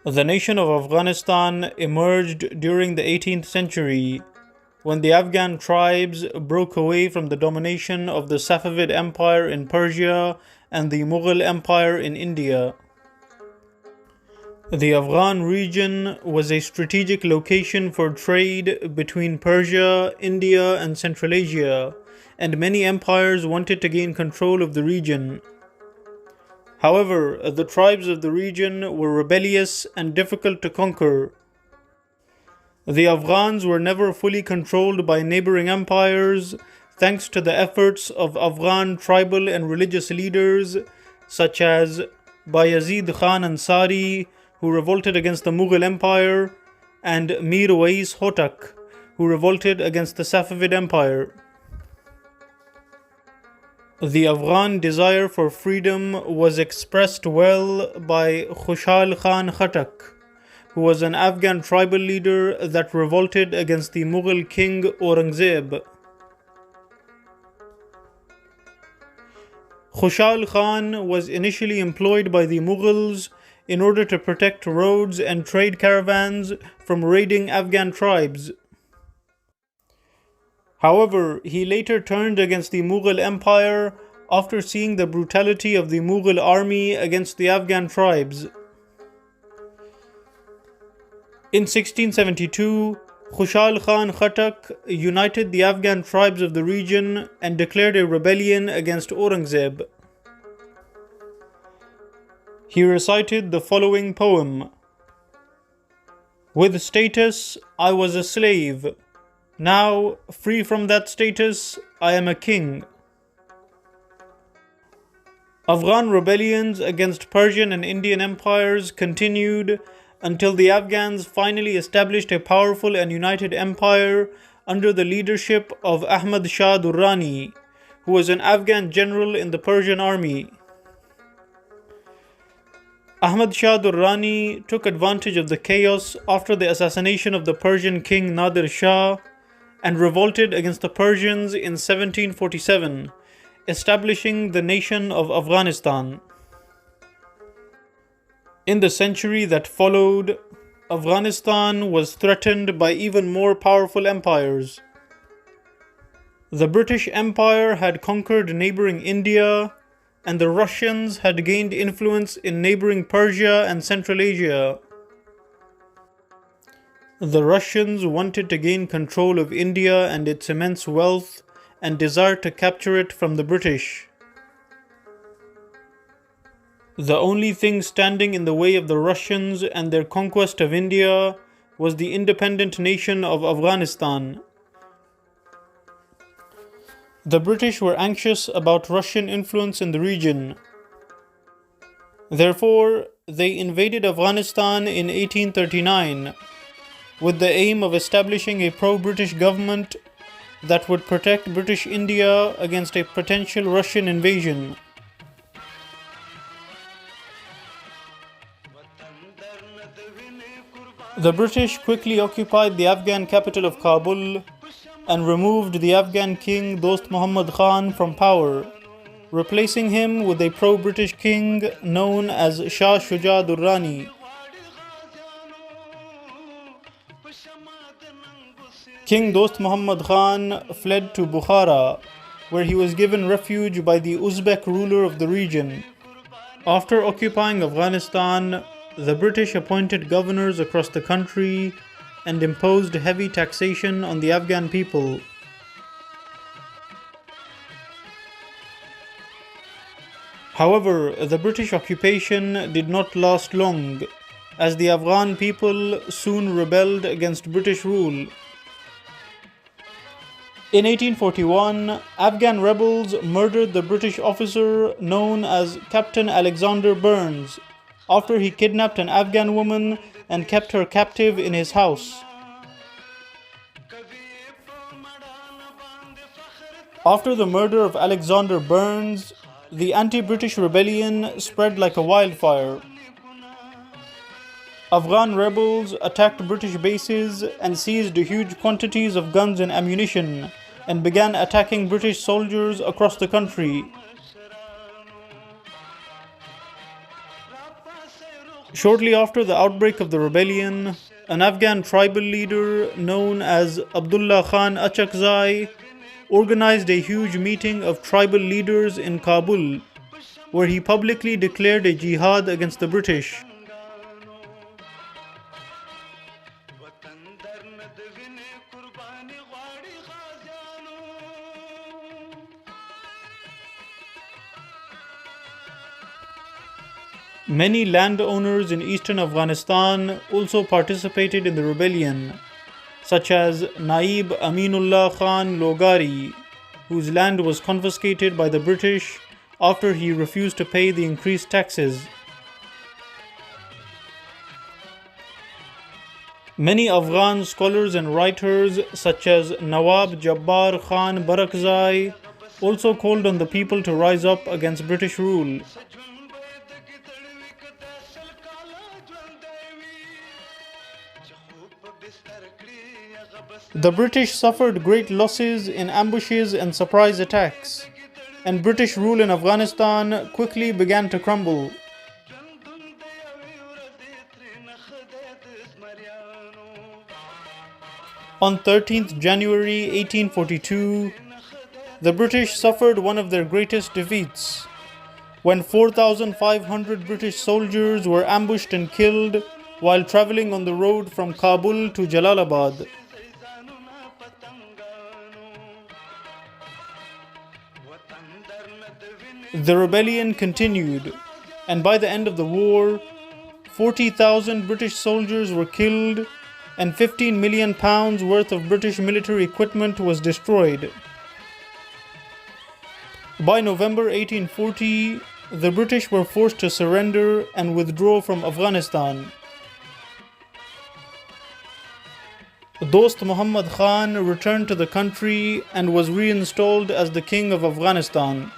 The nation of Afghanistan emerged during the 18th century when the Afghan tribes broke away from the domination of the Safavid Empire in Persia and the Mughal Empire in India. The Afghan region was a strategic location for trade between Persia, India, and Central Asia, and many empires wanted to gain control of the region. However, the tribes of the region were rebellious and difficult to conquer. The Afghans were never fully controlled by neighboring empires, thanks to the efforts of Afghan tribal and religious leaders such as Bayazid Khan Ansari, who revolted against the Mughal Empire, and Mir Wais Hotak, who revolted against the Safavid Empire. The Afghan desire for freedom was expressed well by Khushal Khan Khattak, who was an Afghan tribal leader that revolted against the Mughal king Aurangzeb. Khushal Khan was initially employed by the Mughals in order to protect roads and trade caravans from raiding Afghan tribes. However, he later turned against the Mughal Empire after seeing the brutality of the Mughal army against the Afghan tribes. In 1672, Khushal Khan Khattak united the Afghan tribes of the region and declared a rebellion against Aurangzeb. He recited the following poem: "With status, I was a slave. Now, free from that status, I am a king." Afghan rebellions against Persian and Indian empires continued until the Afghans finally established a powerful and united empire under the leadership of Ahmed Shah Durrani, who was an Afghan general in the Persian army. Ahmed Shah Durrani took advantage of the chaos after the assassination of the Persian king Nadir Shah and revolted against the Persians in 1747, establishing the nation of Afghanistan. In the century that followed, Afghanistan was threatened by even more powerful empires. The British Empire had conquered neighboring India, and the Russians had gained influence in neighboring Persia and Central Asia. The Russians wanted to gain control of India and its immense wealth and desired to capture it from the British. The only thing standing in the way of the Russians and their conquest of India was the independent nation of Afghanistan. The British were anxious about Russian influence in the region. Therefore, they invaded Afghanistan in 1839 with the aim of establishing a pro-British government that would protect British India against a potential Russian invasion. The British quickly occupied the Afghan capital of Kabul and removed the Afghan king Dost Muhammad Khan from power, replacing him with a pro-British king known as Shah Shuja Durrani. King Dost Muhammad Khan fled to Bukhara, where he was given refuge by the Uzbek ruler of the region. After occupying Afghanistan, the British appointed governors across the country and imposed heavy taxation on the Afghan people. However, the British occupation did not last long, as the Afghan people soon rebelled against British rule. In 1841, Afghan rebels murdered the British officer known as Captain Alexander Burnes after he kidnapped an Afghan woman and kept her captive in his house. After the murder of Alexander Burnes, the anti-British rebellion spread like a wildfire. Afghan rebels attacked British bases and seized huge quantities of guns and ammunition and began attacking British soldiers across the country. Shortly after the outbreak of the rebellion, an Afghan tribal leader known as Abdullah Khan Achakzai organized a huge meeting of tribal leaders in Kabul, where he publicly declared a jihad against the British. Many landowners in eastern Afghanistan also participated in the rebellion, such as Naib Aminullah Khan Logari, whose land was confiscated by the British after he refused to pay the increased taxes. Many Afghan scholars and writers, such as Nawab Jabbar Khan Barakzai, also called on the people to rise up against British rule. The British suffered great losses in ambushes and surprise attacks, and British rule in Afghanistan quickly began to crumble. On 13th January 1842, the British suffered one of their greatest defeats, when 4,500 British soldiers were ambushed and killed while traveling on the road from Kabul to Jalalabad. The rebellion continued, and by the end of the war, 40,000 British soldiers were killed and 15 million pounds worth of British military equipment was destroyed. By November 1840, the British were forced to surrender and withdraw from Afghanistan. Dost Muhammad Khan returned to the country and was reinstalled as the king of Afghanistan.